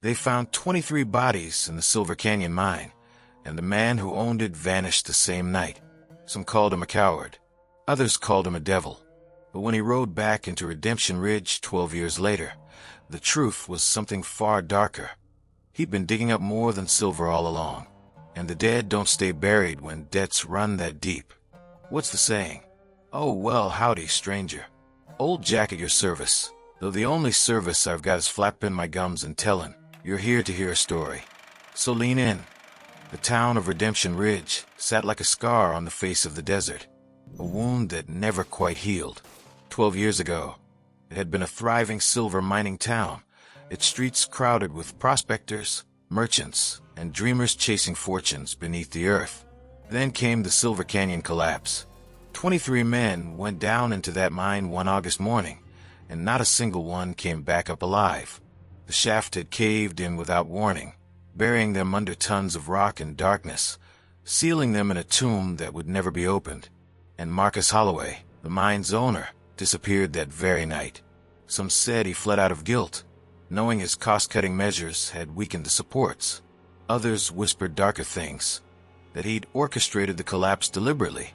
They found 23 bodies in the Silver Canyon mine, and the man who owned it vanished the same night. Some called him a coward. Others called him a devil. But when he rode back into Redemption Ridge 12 years later, the truth was something far darker. He'd been digging up more than silver all along, and the dead don't stay buried when debts run that deep. What's the saying? Oh, well, howdy, stranger. Old Jack at your service, though the only service I've got is flapping my gums and telling you're here to hear a story. So lean in. The town of Redemption Ridge sat like a scar on the face of the desert, a wound that never quite healed. 12 years ago, it had been a thriving silver mining town, its streets crowded with prospectors, merchants, and dreamers chasing fortunes beneath the earth. Then came the Silver Canyon collapse. 23 men went down into that mine one August morning, and not a single one came back up alive. The shaft had caved in without warning, burying them under tons of rock and darkness, sealing them in a tomb that would never be opened. And Marcus Holloway, the mine's owner, disappeared that very night. Some said he fled out of guilt, knowing his cost-cutting measures had weakened the supports. Others whispered darker things, that he'd orchestrated the collapse deliberately,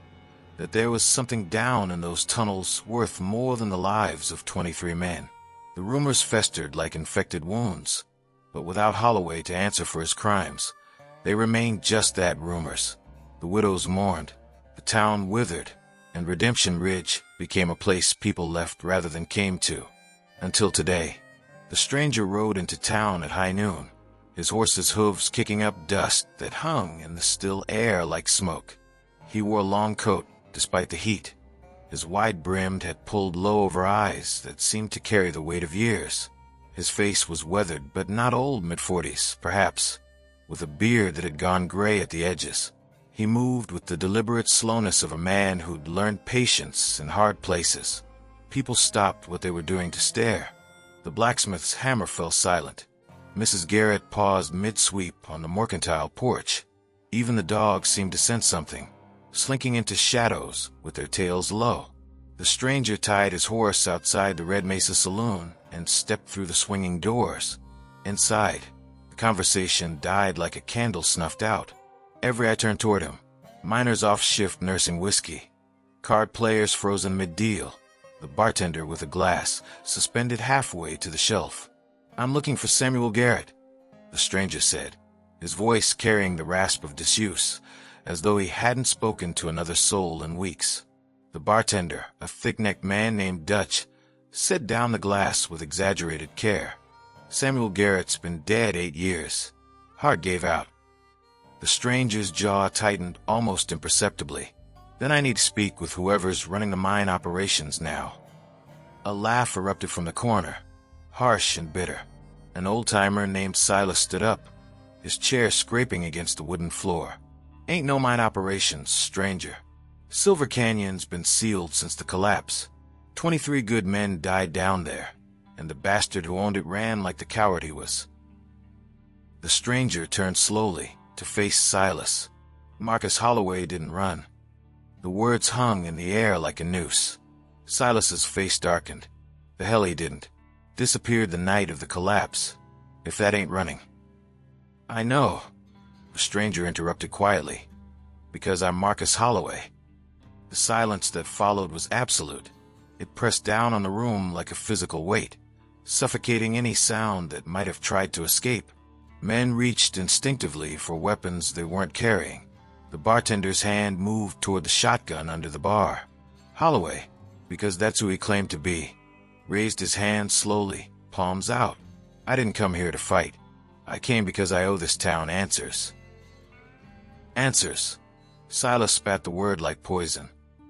that there was something down in those tunnels worth more than the lives of 23 men. The rumors festered like infected wounds, but without Holloway to answer for his crimes, they remained just that, rumors. The widows mourned, the town withered, and Redemption Ridge became a place people left rather than came to. Until today, the stranger rode into town at high noon, his horse's hooves kicking up dust that hung in the still air like smoke. He wore a long coat, despite the heat. His wide-brimmed had pulled low over eyes that seemed to carry the weight of years. His face was weathered, but not old, mid-40s, perhaps, with a beard that had gone gray at the edges. He moved with the deliberate slowness of a man who'd learned patience in hard places. People stopped what they were doing to stare. The blacksmith's hammer fell silent. Mrs. Garrett paused mid-sweep on the mercantile porch. Even the dogs seemed to sense something, slinking into shadows with their tails low. The stranger tied his horse outside the Red Mesa saloon and stepped through the swinging doors. Inside, the conversation died like a candle snuffed out. Every eye turned toward him. Miners off shift nursing whiskey. Card players frozen mid-deal. The bartender with a glass suspended halfway to the shelf. "I'm looking for Samuel Garrett," the stranger said, his voice carrying the rasp of disuse, as though he hadn't spoken to another soul in weeks. The bartender, a thick-necked man named Dutch, set down the glass with exaggerated care. "Samuel Garrett's been dead 8 years. Heart gave out." The stranger's jaw tightened almost imperceptibly. "Then I need to speak with whoever's running the mine operations now." A laugh erupted from the corner, harsh and bitter. An old-timer named Silas stood up, his chair scraping against the wooden floor. "Ain't no mine operations, stranger. Silver Canyon's been sealed since the collapse. 23 good men died down there, and the bastard who owned it ran like the coward he was." The stranger turned slowly to face Silas. Marcus Holloway didn't run. The words hung in the air like a noose. Silas's face darkened. The hell he didn't. Disappeared the night of the collapse. If that ain't running. "I know," the stranger interrupted quietly, "because I'm Marcus Holloway." The silence that followed was absolute. It pressed down on the room like a physical weight, suffocating any sound that might have tried to escape. Men reached instinctively for weapons they weren't carrying. The bartender's hand moved toward the shotgun under the bar. Holloway, because that's who he claimed to be, raised his hand slowly, palms out. "I didn't come here to fight. I came because I owe this town answers." "Answers." Silas spat the word like poison.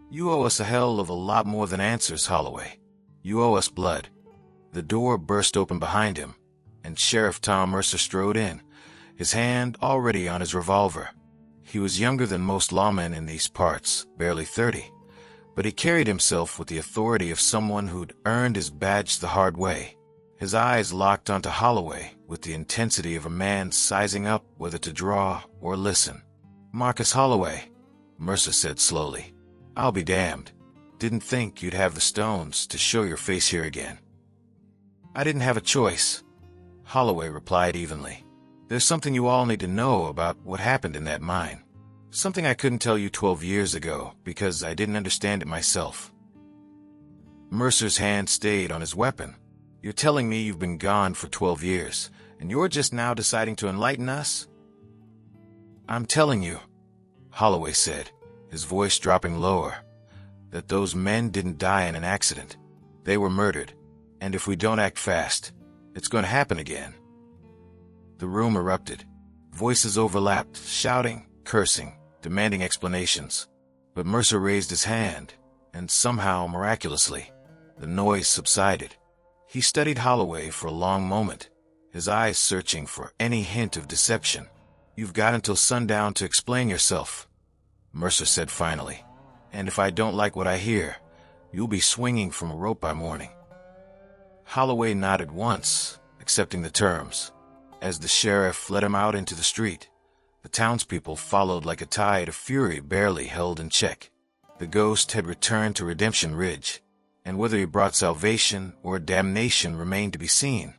"You owe us a hell of a lot more than answers, Holloway. You owe us blood." The door burst open behind him, and Sheriff Tom Mercer strode in, his hand already on his revolver. He was younger than most lawmen in these parts, barely 30, but he carried himself with the authority of someone who'd earned his badge the hard way. His eyes locked onto Holloway with the intensity of a man sizing up whether to draw or listen. "Marcus Holloway," Mercer said slowly. "I'll be damned. Didn't think you'd have the stones to show your face here again." "I didn't have a choice." Holloway replied evenly. There's something you all need to know about what happened in that mine. Something I couldn't tell you 12 years ago because I didn't understand it myself. Mercer's hand stayed on his weapon. You're telling me you've been gone for 12 years, and you're just now deciding to enlighten us? I'm telling you, Holloway said, his voice dropping lower, that those men didn't die in an accident. They were murdered, and if we don't act fast, it's going to happen again. The room erupted. Voices overlapped, shouting, cursing, demanding explanations. But Mercer raised his hand, and somehow, miraculously, the noise subsided. He studied Holloway for a long moment, his eyes searching for any hint of deception. You've got until sundown to explain yourself, Mercer said finally. And if I don't like what I hear, you'll be swinging from a rope by morning. Holloway nodded once, accepting the terms. As the sheriff led him out into the street, the townspeople followed like a tide of fury barely held in check. The ghost had returned to Redemption Ridge, and whether he brought salvation or damnation remained to be seen.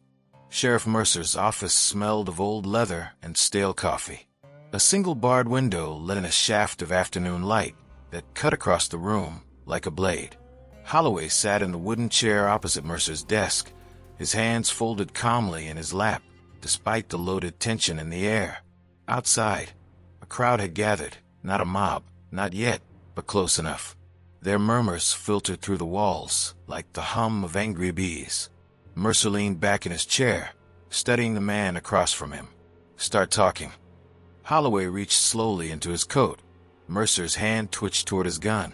Sheriff Mercer's office smelled of old leather and stale coffee. A single barred window let in a shaft of afternoon light that cut across the room like a blade. Holloway sat in the wooden chair opposite Mercer's desk, his hands folded calmly in his lap, despite the loaded tension in the air. Outside, a crowd had gathered, not a mob, not yet, but close enough. Their murmurs filtered through the walls like the hum of angry bees. Mercer leaned back in his chair, studying the man across from him. Start talking. Holloway reached slowly into his coat. Mercer's hand twitched toward his gun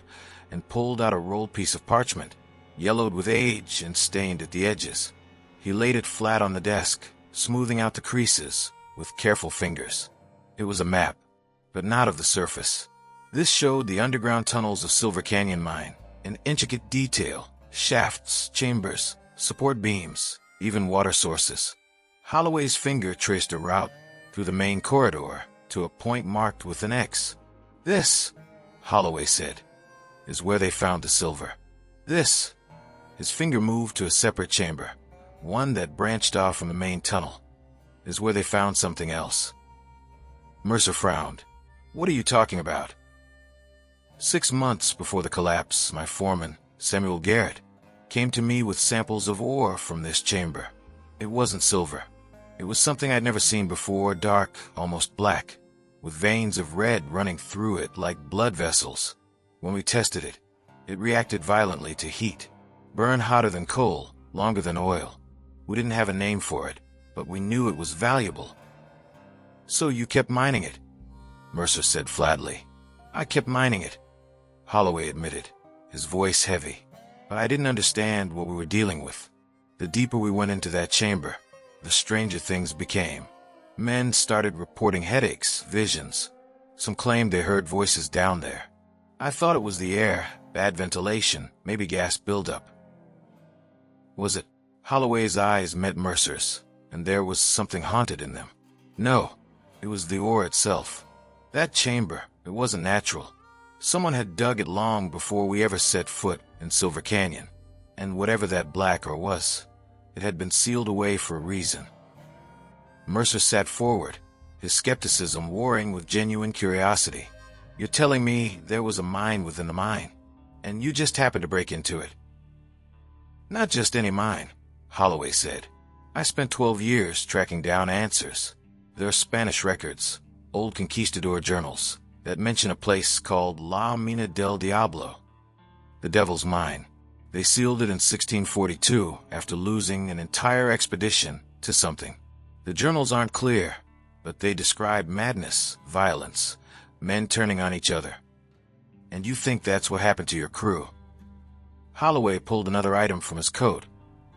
and pulled out a rolled piece of parchment, yellowed with age and stained at the edges. He laid it flat on the desk, smoothing out the creases with careful fingers. It was a map, but not of the surface. This showed the underground tunnels of Silver Canyon Mine in intricate detail, shafts, chambers, support beams, even water sources. Holloway's finger traced a route through the main corridor to a point marked with an X. This, Holloway said, is where they found the silver. This, his finger moved to a separate chamber, one that branched off from the main tunnel, is where they found something else. Mercer frowned. What are you talking about? 6 months before the collapse, my foreman, Samuel Garrett, came to me with samples of ore from this chamber. It wasn't silver. It was something I'd never seen before, dark, almost black, with veins of red running through it like blood vessels. When we tested it, it reacted violently to heat, burned hotter than coal, longer than oil. We didn't have a name for it, but we knew it was valuable. So you kept mining it? Mercer said flatly. I kept mining it, Holloway admitted, his voice heavy. But I didn't understand what we were dealing with. The deeper we went into that chamber, the stranger things became. Men started reporting headaches, visions. Some claimed they heard voices down there. I thought it was the air, bad ventilation, maybe gas buildup. Was it? Holloway's eyes met Mercer's, and there was something haunted in them. No, it was the ore itself. That chamber, it wasn't natural. Someone had dug it long before we ever set foot in Silver Canyon, and whatever that black ore was, it had been sealed away for a reason. Mercer sat forward, his skepticism warring with genuine curiosity. You're telling me there was a mine within the mine, and you just happened to break into it? Not just any mine, Holloway said. I spent 12 years tracking down answers. There are Spanish records, old conquistador journals, that mention a place called La Mina del Diablo, the Devil's Mine. They sealed it in 1642 after losing an entire expedition to something. The journals aren't clear, but they describe madness, violence, men turning on each other. And you think that's what happened to your crew? Holloway pulled another item from his coat,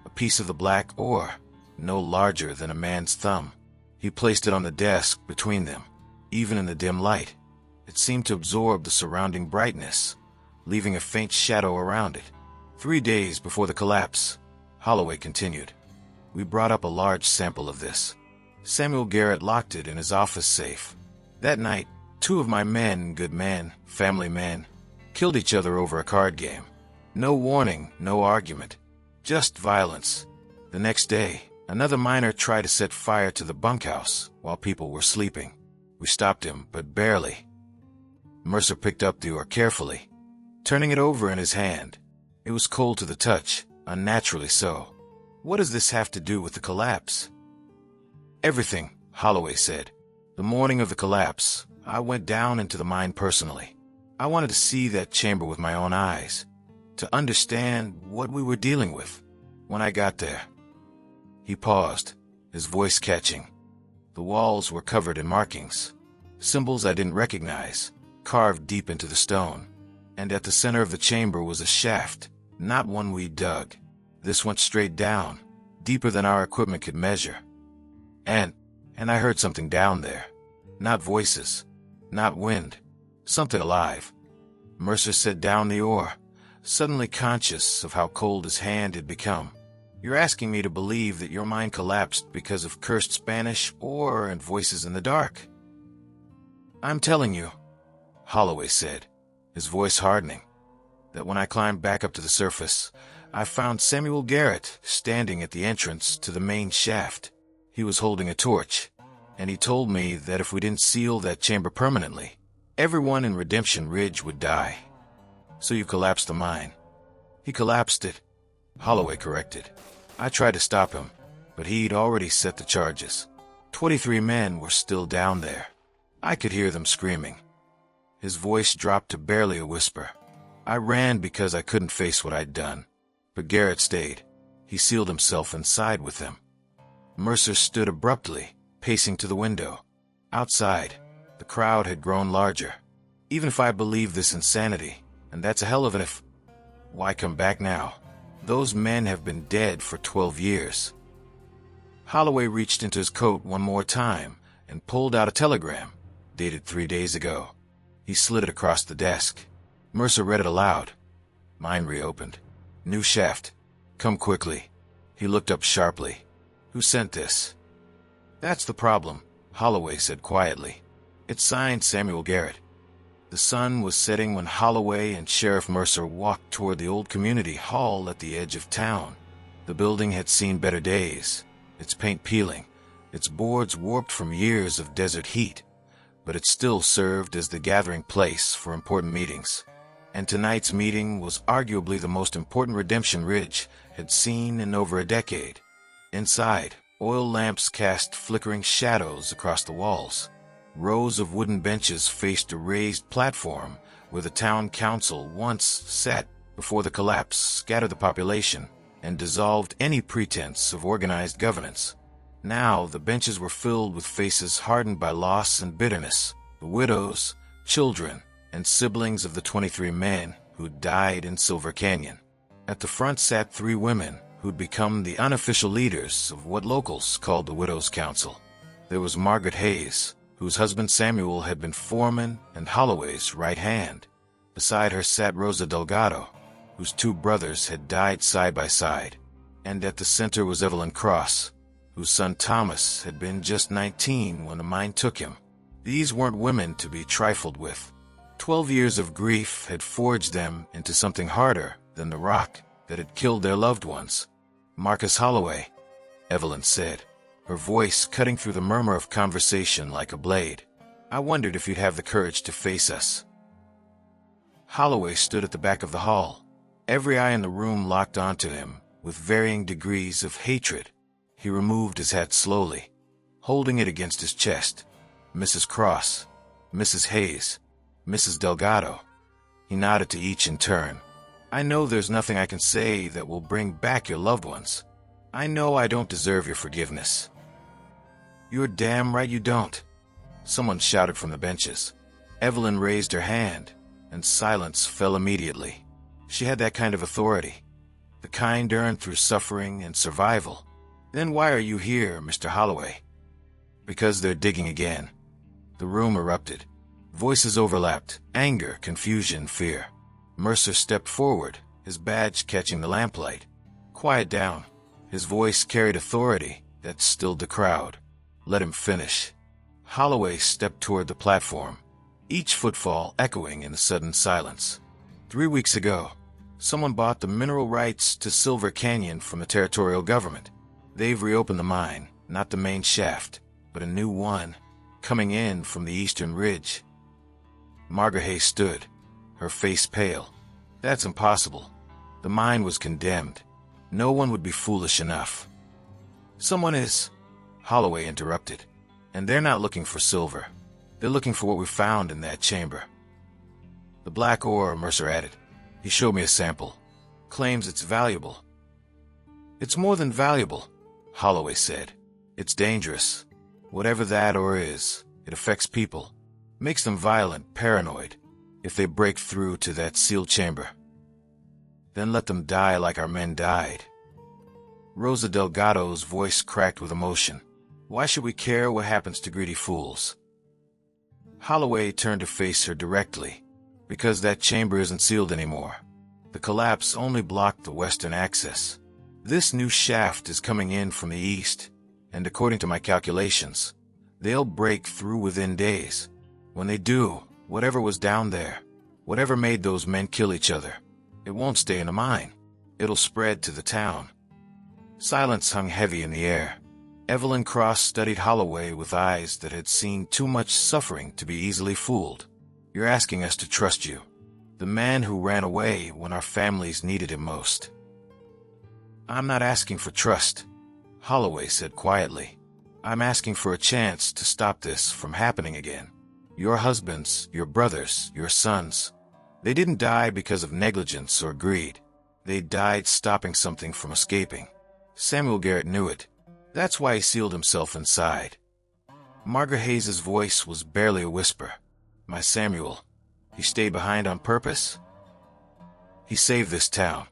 a piece of the black ore, no larger than a man's thumb. He placed it on the desk between them. Even in the dim light, it seemed to absorb the surrounding brightness, leaving a faint shadow around it. 3 days before the collapse, Holloway continued, we brought up a large sample of this. Samuel Garrett locked it in his office safe. That night, 2 of my men, good men, family men, killed each other over a card game. No warning, no argument, just violence. The next day, Another miner tried to set fire to the bunkhouse while people were sleeping. We stopped him, but barely. Mercer picked up the oar carefully, turning it over in his hand. It was cold to the touch, unnaturally so. What does this have to do with the collapse? Everything, Holloway said. The morning of the collapse, I went down into the mine personally. I wanted to see that chamber with my own eyes, to understand what we were dealing with. When I got there, he paused, his voice catching. The walls were covered in markings, symbols I didn't recognize, carved deep into the stone. And at the center of the chamber was a shaft, not one we dug. This went straight down, deeper than our equipment could measure. And I heard something down there. Not voices, not wind, something alive. Mercer set down the oar, suddenly conscious of how cold his hand had become. You're asking me to believe that your mind collapsed because of cursed Spanish and voices in the dark? I'm telling you, Holloway said, his voice hardening, that when I climbed back up to the surface, I found Samuel Garrett standing at the entrance to the main shaft. He was holding a torch, and he told me that if we didn't seal that chamber permanently, everyone in Redemption Ridge would die. So you collapsed the mine. He collapsed it, Holloway corrected. I tried to stop him, but he'd already set the charges. 23 men were still down there. I could hear them screaming. His voice dropped to barely a whisper. I ran because I couldn't face what I'd done. But Garrett stayed. He sealed himself inside with them. Mercer stood abruptly, pacing to the window. Outside, the crowd had grown larger. Even if I believe this insanity, and that's a hell of an if, why come back now? Those men have been dead for 12 years. Holloway reached into his coat one more time and pulled out a telegram, dated 3 days ago. He slid it across the desk. Mercer read it aloud. Mine reopened. New shaft. Come quickly. He looked up sharply. Who sent this? That's the problem, Holloway said quietly. It's signed Samuel Garrett. The sun was setting when Holloway and Sheriff Mercer walked toward the old community hall at the edge of town. The building had seen better days, its paint peeling, its boards warped from years of desert heat, but it still served as the gathering place for important meetings. And tonight's meeting was arguably the most important Redemption Ridge had seen in over a decade. Inside, oil lamps cast flickering shadows across the walls. Rows of wooden benches faced a raised platform where the town council once sat before the collapse scattered the population and dissolved any pretense of organized governance. Now the benches were filled with faces hardened by loss and bitterness, the widows, children, and siblings of the 23 men who'd died in Silver Canyon. At the front sat 3 women who'd become the unofficial leaders of what locals called the Widows' Council. There was Margaret Hayes, whose husband Samuel had been foreman and Holloway's right hand. Beside her sat Rosa Delgado, whose 2 brothers had died side by side. And at the center was Evelyn Cross, whose son Thomas had been just 19 when the mine took him. These weren't women to be trifled with. 12 years of grief had forged them into something harder than the rock that had killed their loved ones. Marcus Holloway, Evelyn said, her voice cutting through the murmur of conversation like a blade. I wondered if you'd have the courage to face us. Holloway stood at the back of the hall, every eye in the room locked onto him with varying degrees of hatred. He removed his hat slowly, holding it against his chest. Mrs. Cross, Mrs. Hayes, Mrs. Delgado. He nodded to each in turn. I know there's nothing I can say that will bring back your loved ones. I know I don't deserve your forgiveness. You're damn right you don't, someone shouted from the benches. Evelyn raised her hand, and silence fell immediately. She had that kind of authority, the kind earned through suffering and survival. Then why are you here, Mr. Holloway? Because they're digging again. The room erupted. Voices overlapped, anger, confusion, fear. Mercer stepped forward, his badge catching the lamplight. Quiet down. His voice carried authority that stilled the crowd. Let him finish. Holloway stepped toward the platform, each footfall echoing in the sudden silence. 3 weeks ago, someone bought the mineral rights to Silver Canyon from the territorial government. They've reopened the mine, not the main shaft, but a new one, coming in from the eastern ridge. Margaret stood, her face pale. That's impossible. The mine was condemned. No one would be foolish enough. Someone is, Holloway interrupted. And they're not looking for silver. They're looking for what we found in that chamber. The black ore, Mercer added. He showed me a sample. Claims it's valuable. It's more than valuable, Holloway said. It's dangerous. Whatever that ore is, it affects people. Makes them violent, paranoid. If they break through to that sealed chamber, then let them die like our men died. Rosa Delgado's voice cracked with emotion. Why should we care what happens to greedy fools? Holloway turned to face her directly. Because that chamber isn't sealed anymore. The collapse only blocked the western access. This new shaft is coming in from the east, and according to my calculations, they'll break through within days. When they do, whatever was down there, whatever made those men kill each other, it won't stay in the mine. It'll spread to the town. Silence hung heavy in the air. Evelyn Cross studied Holloway with eyes that had seen too much suffering to be easily fooled. You're asking us to trust you. The man who ran away when our families needed him most. I'm not asking for trust, Holloway said quietly. I'm asking for a chance to stop this from happening again. Your husbands, your brothers, your sons, they didn't die because of negligence or greed. They died stopping something from escaping. Samuel Garrett knew it. That's why he sealed himself inside. Margaret Hayes' voice was barely a whisper. My Samuel, he stayed behind on purpose? He saved this town,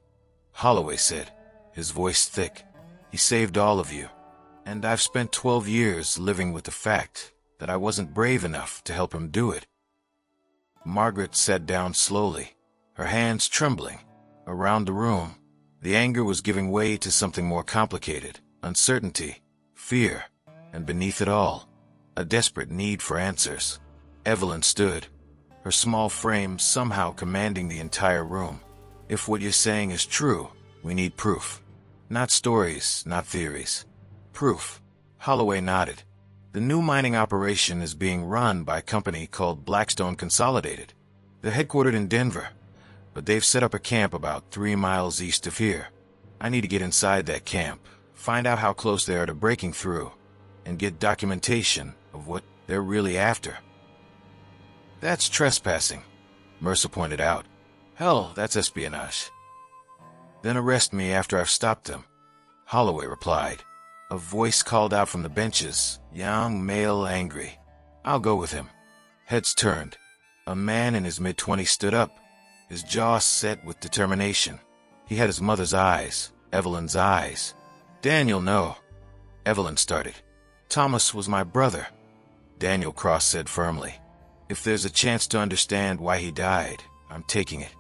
Holloway said, his voice thick. He saved all of you. And I've spent 12 years living with the fact that I wasn't brave enough to help him do it. Margaret sat down slowly, her hands trembling. Around the room, the anger was giving way to something more complicated. Uncertainty, fear, and beneath it all, a desperate need for answers. Evelyn stood, her small frame somehow commanding the entire room. If what you're saying is true, we need proof. Not stories, not theories. Proof. Holloway nodded. The new mining operation is being run by a company called Blackstone Consolidated. They're headquartered in Denver, but they've set up a camp about 3 miles east of here. I need to get inside that camp, find out how close they are to breaking through, and get documentation of what they're really after. That's trespassing, Mercer pointed out. Hell, that's espionage. Then arrest me after I've stopped them, Holloway replied. A voice called out from the benches, young, male, angry. I'll go with him. Heads turned. A man in his mid-20s stood up, his jaw set with determination. He had his mother's eyes, Evelyn's eyes. Daniel, no. Evelyn started. Thomas was my brother, Daniel Cross said firmly. If there's a chance to understand why he died, I'm taking it.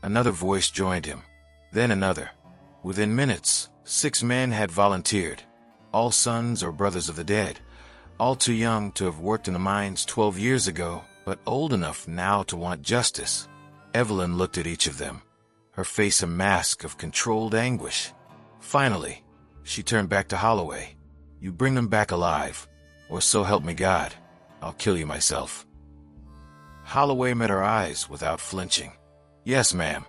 Another voice joined him, then another. Within minutes, 6 men had volunteered, all sons or brothers of the dead, all too young to have worked in the mines 12 years ago, but old enough now to want justice. Evelyn looked at each of them, her face a mask of controlled anguish. Finally, she turned back to Holloway. You bring them back alive, or so help me God, I'll kill you myself. Holloway met her eyes without flinching. Yes, ma'am.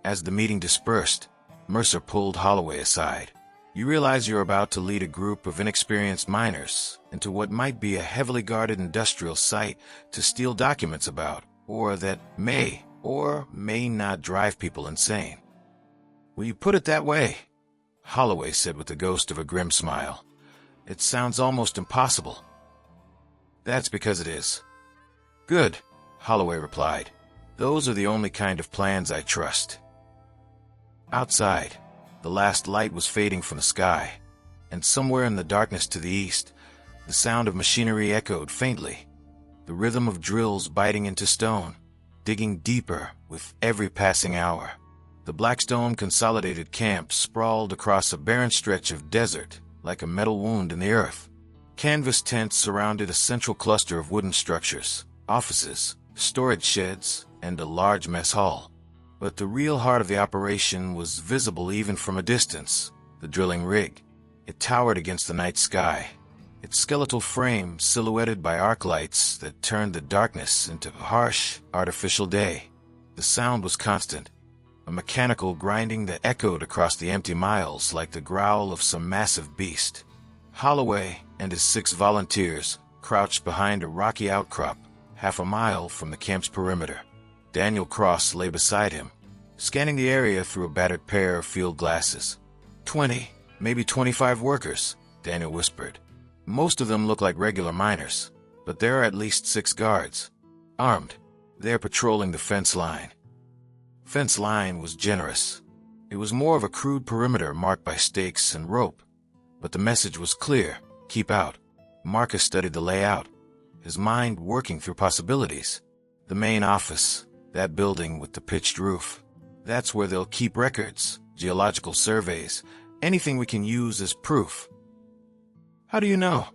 As the meeting dispersed, Mercer pulled Holloway aside. You realize you're about to lead a group of inexperienced miners into what might be a heavily guarded industrial site to steal documents about, or that may or may not drive people insane. Will you put it that way? Holloway said with the ghost of a grim smile. It sounds almost impossible. That's because it is. Good, Holloway replied. Those are the only kind of plans I trust. Outside, the last light was fading from the sky, and somewhere in the darkness to the east, the sound of machinery echoed faintly, the rhythm of drills biting into stone, digging deeper with every passing hour. The Blackstone Consolidated camp sprawled across a barren stretch of desert like a metal wound in the earth. Canvas tents surrounded a central cluster of wooden structures, offices, storage sheds, and a large mess hall. But the real heart of the operation was visible even from a distance, the drilling rig. It towered against the night sky, its skeletal frame silhouetted by arc lights that turned the darkness into a harsh, artificial day. The sound was constant, a mechanical grinding that echoed across the empty miles like the growl of some massive beast. Holloway and his 6 volunteers crouched behind a rocky outcrop, half a mile from the camp's perimeter. Daniel Cross lay beside him, scanning the area through a battered pair of field glasses. 20, maybe 25 workers, Daniel whispered. Most of them look like regular miners, but there are at least 6 guards. Armed, they're patrolling the fence line. Fence line was generous. It was more of a crude perimeter marked by stakes and rope, but the message was clear: keep out. Marcus studied the layout, his mind working through possibilities. The main office, that building with the pitched roof. That's where they'll keep records, geological surveys, anything we can use as proof. How do you know?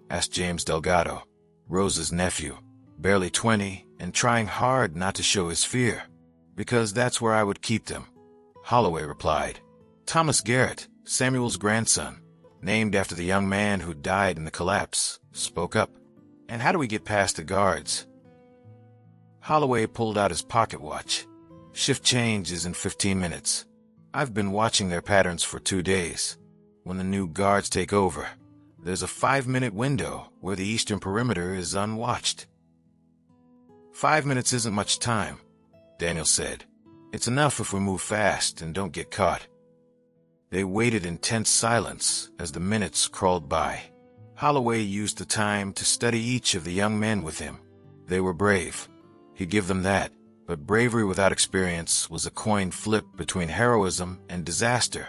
Asked James Delgado, Rose's nephew, barely 20 and trying hard not to show his fear. Because that's where I would keep them, Holloway replied. Thomas Garrett, Samuel's grandson, named after the young man who died in the collapse, spoke up. And how do we get past the guards? Holloway pulled out his pocket watch. Shift change is in 15 minutes. I've been watching their patterns for 2 days. When the new guards take over, there's a 5-minute window where the eastern perimeter is unwatched. 5 minutes isn't much time, Daniel said. It's enough if we move fast and don't get caught. They waited in tense silence as the minutes crawled by. Holloway used the time to study each of the young men with him. They were brave. He'd give them that, but bravery without experience was a coin flip between heroism and disaster.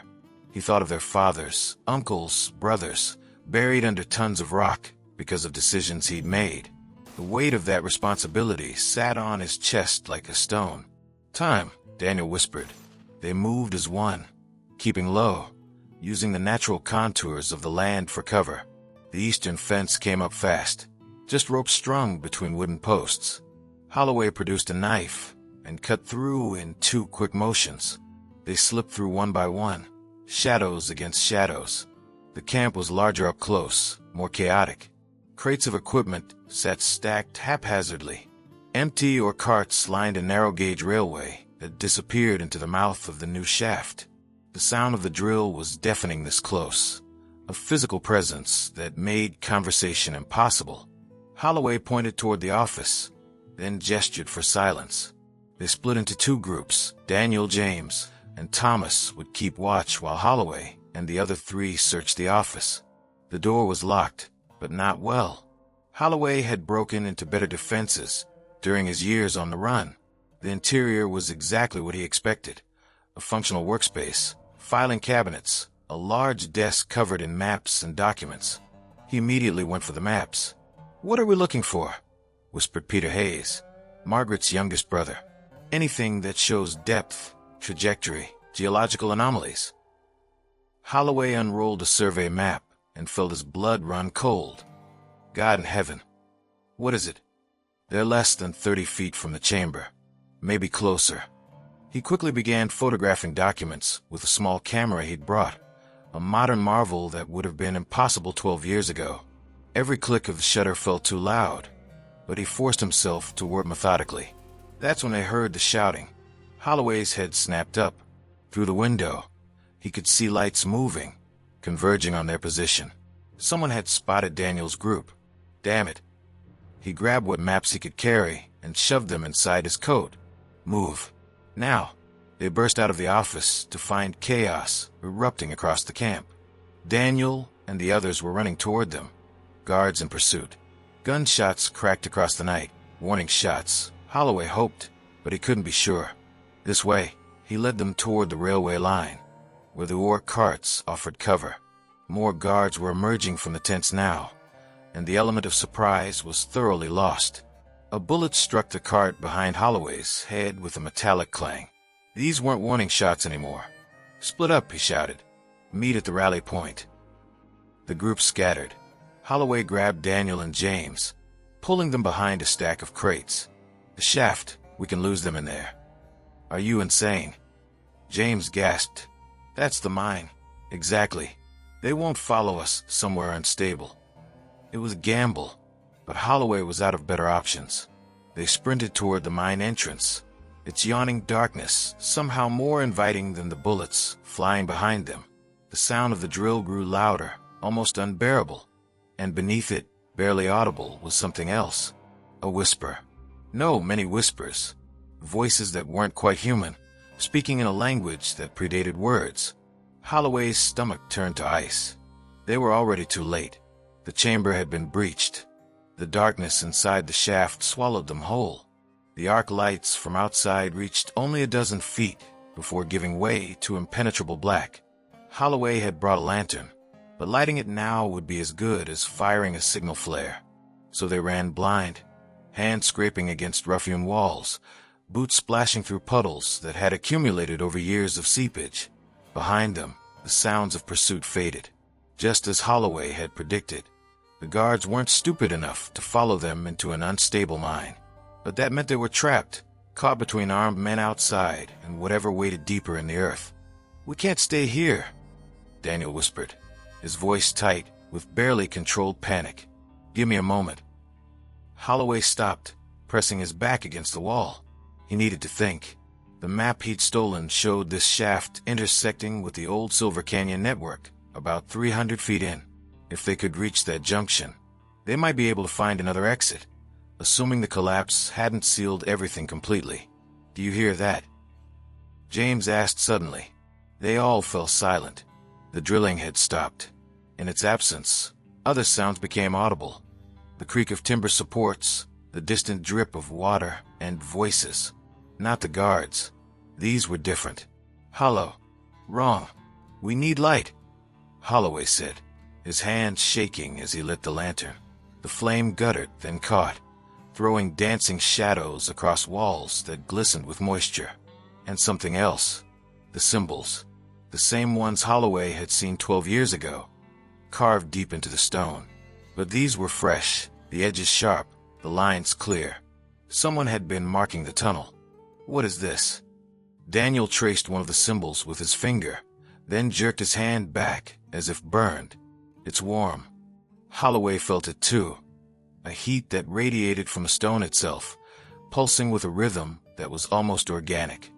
He thought of their fathers, uncles, brothers, buried under tons of rock because of decisions he'd made. The weight of that responsibility sat on his chest like a stone. Time, Daniel whispered. They moved as one, keeping low, using the natural contours of the land for cover. The eastern fence came up fast, just ropes strung between wooden posts. Holloway produced a knife and cut through in 2 quick motions. They slipped through one by one, shadows against shadows. The camp was larger up close, more chaotic. Crates of equipment sat stacked haphazardly. Empty or carts lined a narrow-gauge railway that disappeared into the mouth of the new shaft. The sound of the drill was deafening this close, a physical presence that made conversation impossible. Holloway pointed toward the office, then gestured for silence. They split into 2 groups. Daniel, James, and Thomas would keep watch while Holloway and the other 3 searched the office. The door was locked, but not well. Holloway had broken into better defenses during his years on the run. The interior was exactly what he expected. A functional workspace, filing cabinets, a large desk covered in maps and documents. He immediately went for the maps. "What are we looking for?" whispered Peter Hayes, Margaret's youngest brother. "Anything that shows depth, trajectory, geological anomalies." Holloway unrolled a survey map and felt his blood run cold. God in heaven. What is it? They're less than 30 feet from the chamber, maybe closer. He quickly began photographing documents with a small camera he'd brought, a modern marvel that would have been impossible 12 years ago. Every click of the shutter felt too loud, but he forced himself to work methodically. That's when they heard the shouting. Holloway's head snapped up. Through the window, he could see lights moving, converging on their position. Someone had spotted Daniel's group. Damn it. He grabbed what maps he could carry and shoved them inside his coat. Move. Now. They burst out of the office to find chaos erupting across the camp. Daniel and the others were running toward them, guards in pursuit. Gunshots cracked across the night, warning shots. Holloway hoped, but he couldn't be sure. This way, he led them toward the railway line, where the ore carts offered cover. More guards were emerging from the tents now, and the element of surprise was thoroughly lost. A bullet struck the cart behind Holloway's head with a metallic clang. These weren't warning shots anymore. "Split up," he shouted. "Meet at the rally point." The group scattered. Holloway grabbed Daniel and James, pulling them behind a stack of crates. "The shaft, we can lose them in there." "Are you insane?" James gasped. "That's the mine. Exactly. They won't follow us somewhere unstable. It was a gamble, but Holloway was out of better options. They sprinted toward the mine entrance, its yawning darkness somehow more inviting than the bullets flying behind them. The sound of the drill grew louder, almost unbearable, and beneath it, barely audible, was something else. A whisper. No, many whispers. Voices that weren't quite human, speaking in a language that predated words. Holloway's stomach turned to ice. They were already too late. The chamber had been breached. The darkness inside the shaft swallowed them whole. The arc lights from outside reached only a dozen feet before giving way to impenetrable black. Holloway had brought a lantern, but lighting it now would be as good as firing a signal flare. So they ran blind, hands scraping against rough-hewn walls, boots splashing through puddles that had accumulated over years of seepage. Behind them, the sounds of pursuit faded. Just as Holloway had predicted, the guards weren't stupid enough to follow them into an unstable mine. But that meant they were trapped, caught between armed men outside and whatever waited deeper in the earth. "We can't stay here," Daniel whispered, his voice tight with barely controlled panic. "Give me a moment." Holloway stopped, pressing his back against the wall. He needed to think. The map he'd stolen showed this shaft intersecting with the old Silver Canyon network, about 300 feet in. If they could reach that junction, they might be able to find another exit, assuming the collapse hadn't sealed everything completely. "Do you hear that?" James asked suddenly. They all fell silent. The drilling had stopped. In its absence, other sounds became audible. The creak of timber supports, the distant drip of water, and voices. Not the guards. These were different. "Hollow. Wrong. We need light," Holloway said, his hands shaking as he lit the lantern. The flame guttered, then caught, throwing dancing shadows across walls that glistened with moisture. And something else. The symbols. The same ones Holloway had seen 12 years ago, carved deep into the stone. But these were fresh, the edges sharp, the lines clear. Someone had been marking the tunnel. "What is this?" Daniel traced one of the symbols with his finger, then jerked his hand back as if burned. "It's warm." Holloway felt it too, a heat that radiated from the stone itself, pulsing with a rhythm that was almost organic,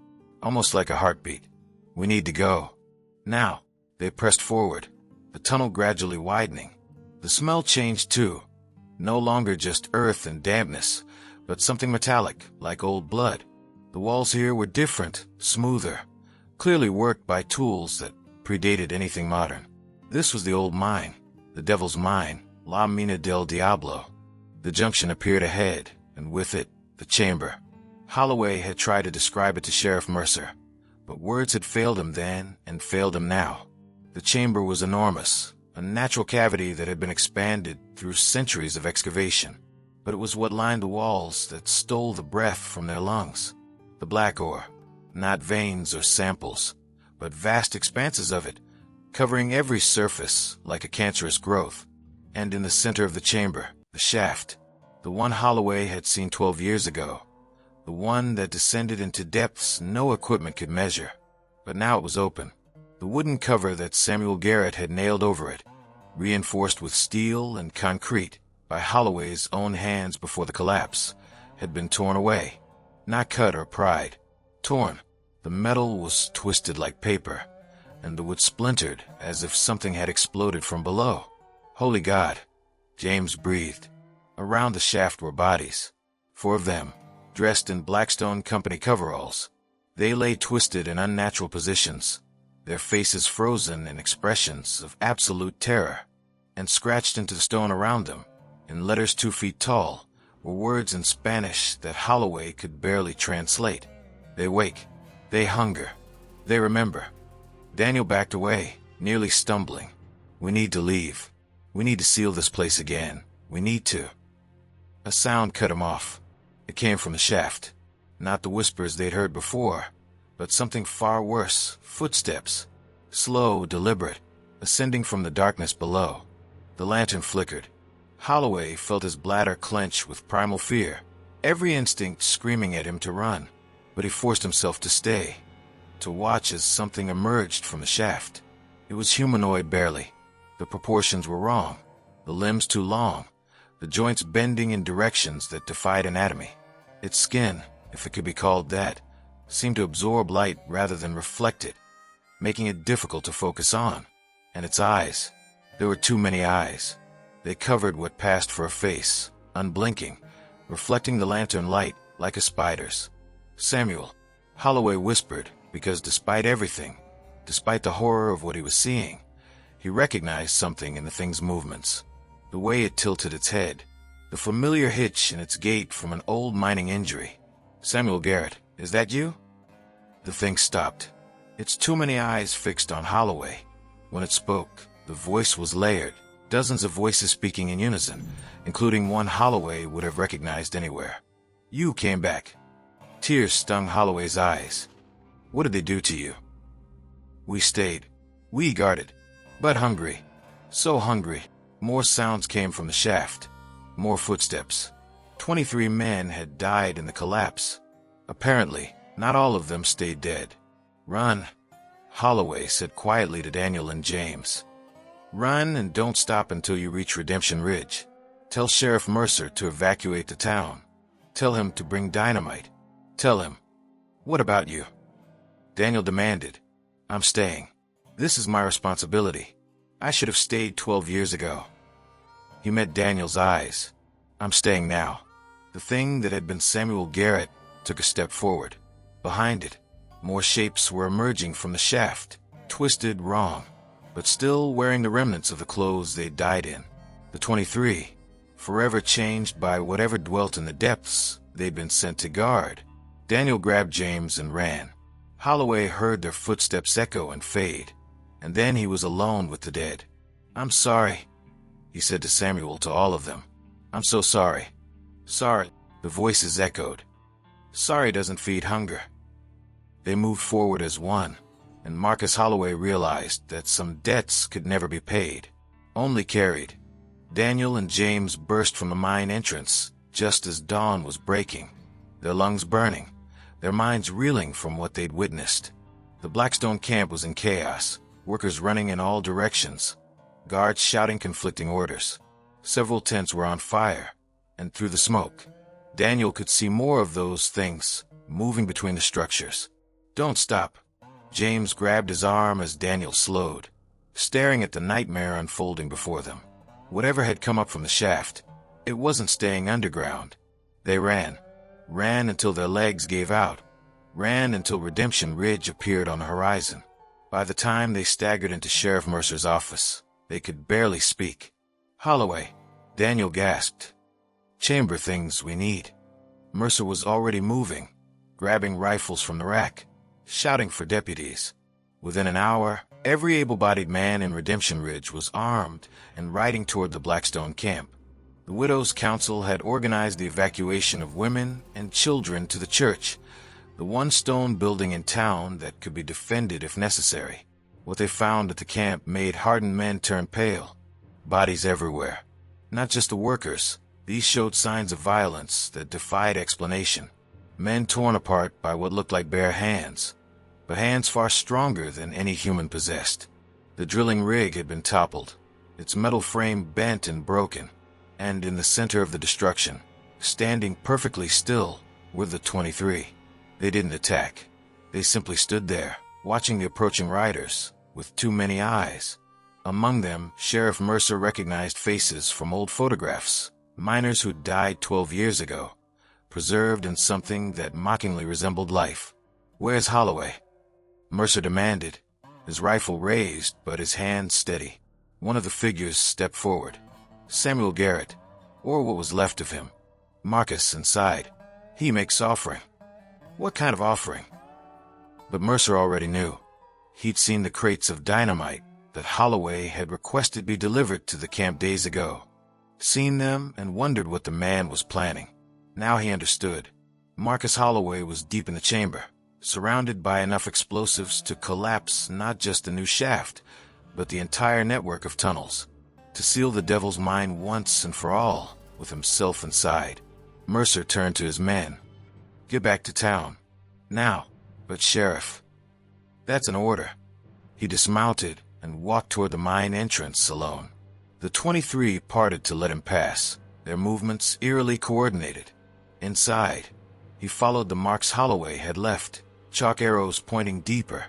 almost like a heartbeat. "We need to go. Now." They pressed forward, the tunnel gradually widening. The smell changed too, no longer just earth and dampness, but something metallic, like old blood. The walls here were different, smoother, clearly worked by tools that predated anything modern. This was the old mine, the Devil's Mine, La Mina del Diablo. The junction appeared ahead, and with it, the chamber. Holloway had tried to describe it to Sheriff Mercer, but words had failed him then and failed him now. The chamber was enormous, a natural cavity that had been expanded through centuries of excavation. But it was what lined the walls that stole the breath from their lungs. The black ore, not veins or samples, but vast expanses of it, covering every surface like a cancerous growth. And in the center of the chamber, the shaft, the one Holloway had seen 12 years ago, the one that descended into depths no equipment could measure. But now it was open. The wooden cover that Samuel Garrett had nailed over it, reinforced with steel and concrete by Holloway's own hands before the collapse, had been torn away. Not cut or pried. Torn. The metal was twisted like paper, and the wood splintered as if something had exploded from below. "Holy God," James breathed. Around the shaft were bodies. 4 of them, dressed in Blackstone Company coveralls. They lay twisted in unnatural positions, their faces frozen in expressions of absolute terror. And scratched into the stone around them, in letters 2 feet tall, were words in Spanish that Holloway could barely translate. "They wake. They hunger. They remember." Daniel backed away, nearly stumbling. "We need to leave. We need to seal this place again. We need to." A sound cut him off. It came from the shaft. Not the whispers they'd heard before, but something far worse. Footsteps. Slow, deliberate, ascending from the darkness below. The lantern flickered. Holloway felt his bladder clench with primal fear, every instinct screaming at him to run. But he forced himself to stay, to watch as something emerged from the shaft. It was humanoid barely. The proportions were wrong, the limbs too long, the joints bending in directions that defied anatomy. Its skin, if it could be called that, seemed to absorb light rather than reflect it, making it difficult to focus on. And its eyes. There were too many eyes. They covered what passed for a face, unblinking, reflecting the lantern light like a spider's. Samuel, Holloway whispered, because despite everything, despite the horror of what he was seeing, he recognized something in the thing's movements. The way it tilted its head, the familiar hitch in its gait from an old mining injury. Samuel Garrett, is that you? The thing stopped, its too many eyes fixed on Holloway. When it spoke, the voice was layered, dozens of voices speaking in unison, including one Holloway would have recognized anywhere. You came back. Tears stung Holloway's eyes. What did they do to you? We stayed. We guarded. But hungry. So hungry. More sounds came from the shaft. More footsteps. 23 men had died in the collapse. Apparently, not all of them stayed dead. Run, Holloway said quietly to Daniel and James. Run and don't stop until you reach Redemption Ridge. Tell Sheriff Mercer to evacuate the town. Tell him to bring dynamite. Tell him. What about you? Daniel demanded. I'm staying. This is my responsibility. I should have stayed 12 years ago. He met Daniel's eyes. I'm staying now. The thing that had been Samuel Garrett took a step forward. Behind it, more shapes were emerging from the shaft, twisted wrong, but still wearing the remnants of the clothes they died in. The 23, forever changed by whatever dwelt in the depths they'd been sent to guard. Daniel grabbed James and ran. Holloway heard their footsteps echo and fade, and then he was alone with the dead. I'm sorry, he said to Samuel, to all of them. I'm so sorry. Sorry, the voices echoed. Sorry doesn't feed hunger. They moved forward as one, and Marcus Holloway realized that some debts could never be paid, only carried. Daniel and James burst from the mine entrance just as dawn was breaking, their lungs burning, their minds reeling from what they'd witnessed. The Blackstone camp was in chaos, workers running in all directions, guards shouting conflicting orders. Several tents were on fire, and through the smoke, Daniel could see more of those things moving between the structures. Don't stop. James grabbed his arm as Daniel slowed, staring at the nightmare unfolding before them. Whatever had come up from the shaft, it wasn't staying underground. They ran until their legs gave out, ran until Redemption Ridge appeared on the horizon. By the time they staggered into Sheriff Mercer's office, they could barely speak. Holloway, Daniel gasped. Chamber things we need. Mercer was already moving, grabbing rifles from the rack, shouting for deputies. Within an hour, every able-bodied man in Redemption Ridge was armed and riding toward the Blackstone camp. The Widows' Council had organized the evacuation of women and children to the church, the one stone building in town that could be defended if necessary. What they found at the camp made hardened men turn pale. Bodies everywhere. Not just the workers. These showed signs of violence that defied explanation. Men torn apart by what looked like bare hands, but hands far stronger than any human possessed. The drilling rig had been toppled, its metal frame bent and broken, and in the center of the destruction, standing perfectly still, were the 23. They didn't attack. They simply stood there, watching the approaching riders, with too many eyes. Among them, Sheriff Mercer recognized faces from old photographs, miners who'd died 12 years ago, preserved in something that mockingly resembled life. Where's Holloway? Mercer demanded, his rifle raised but his hand steady. One of the figures stepped forward. Samuel Garrett, or what was left of him. Marcus inside. He makes offering. What kind of offering? But Mercer already knew. He'd seen the crates of dynamite that Holloway had requested be delivered to the camp days ago. Seen them and wondered what the man was planning. Now he understood. Marcus Holloway was deep in the chamber, surrounded by enough explosives to collapse not just the new shaft, but the entire network of tunnels, to seal the devil's mine once and for all, with himself inside. Mercer turned to his men. Get back to town. Now. But Sheriff. That's an order. He dismounted, and walked toward the mine entrance alone. The 23 parted to let him pass, their movements eerily coordinated. Inside, he followed the marks Holloway had left, chalk arrows pointing deeper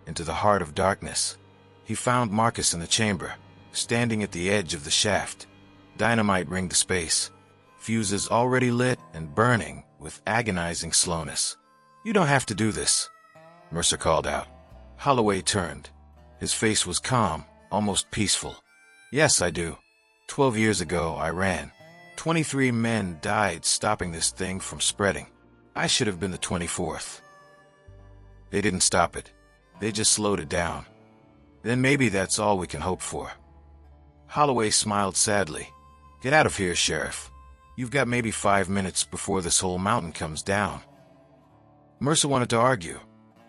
into the heart of darkness. He found Marcus in the chamber, standing at the edge of the shaft. Dynamite ringed the space, fuses already lit and burning with agonizing slowness. "You don't have to do this," Mercer called out. Holloway turned. His face was calm, almost peaceful. "Yes, I do. 12 years ago, I ran. 23 men died stopping this thing from spreading. I should have been the 24th. They didn't stop it. They just slowed it down. Then maybe that's all we can hope for." Holloway smiled sadly. "Get out of here, Sheriff. You've got maybe 5 minutes before this whole mountain comes down." Mercer wanted to argue,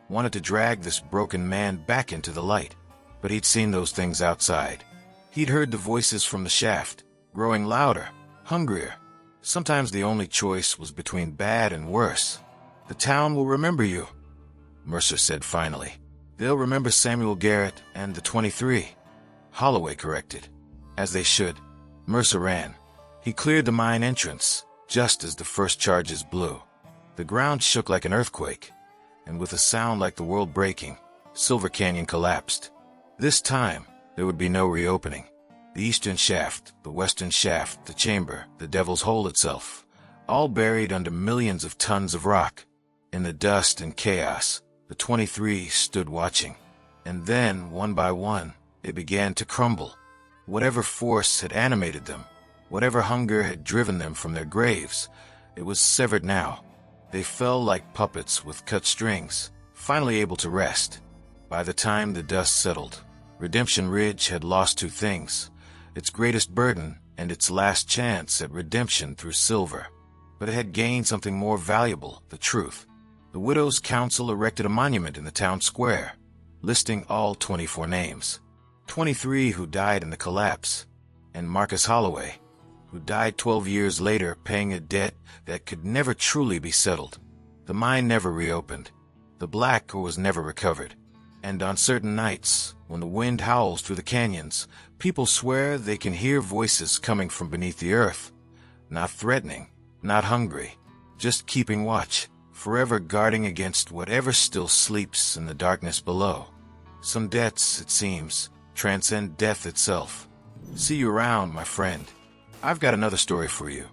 wanted to drag this broken man back into the light, but he'd seen those things outside. He'd heard the voices from the shaft, growing louder, hungrier. Sometimes the only choice was between bad and worse. "The town will remember you," Mercer said finally. "They'll remember Samuel Garrett and the 23. Holloway corrected. "As they should." Mercer ran. He cleared the mine entrance, just as the first charges blew. The ground shook like an earthquake, and with a sound like the world breaking, Silver Canyon collapsed. This time, there would be no reopening. The eastern shaft, the western shaft, the chamber, the Devil's Hole itself, all buried under millions of tons of rock. In the dust and chaos, the 23 stood watching. And then, one by one, it began to crumble. Whatever force had animated them, whatever hunger had driven them from their graves, it was severed now. They fell like puppets with cut strings, finally able to rest. By the time the dust settled, Redemption Ridge had lost two things: its greatest burden and its last chance at redemption through silver. But it had gained something more valuable: the truth. The Widows' Council erected a monument in the town square, listing all 24 names. 23 who died in the collapse, and Marcus Holloway, who died 12 years later paying a debt that could never truly be settled. The mine never reopened. The black ore was never recovered. And on certain nights, when the wind howls through the canyons, people swear they can hear voices coming from beneath the earth. Not threatening, not hungry, just keeping watch, forever guarding against whatever still sleeps in the darkness below. Some debts, it seems, transcend death itself. See you around, my friend. I've got another story for you.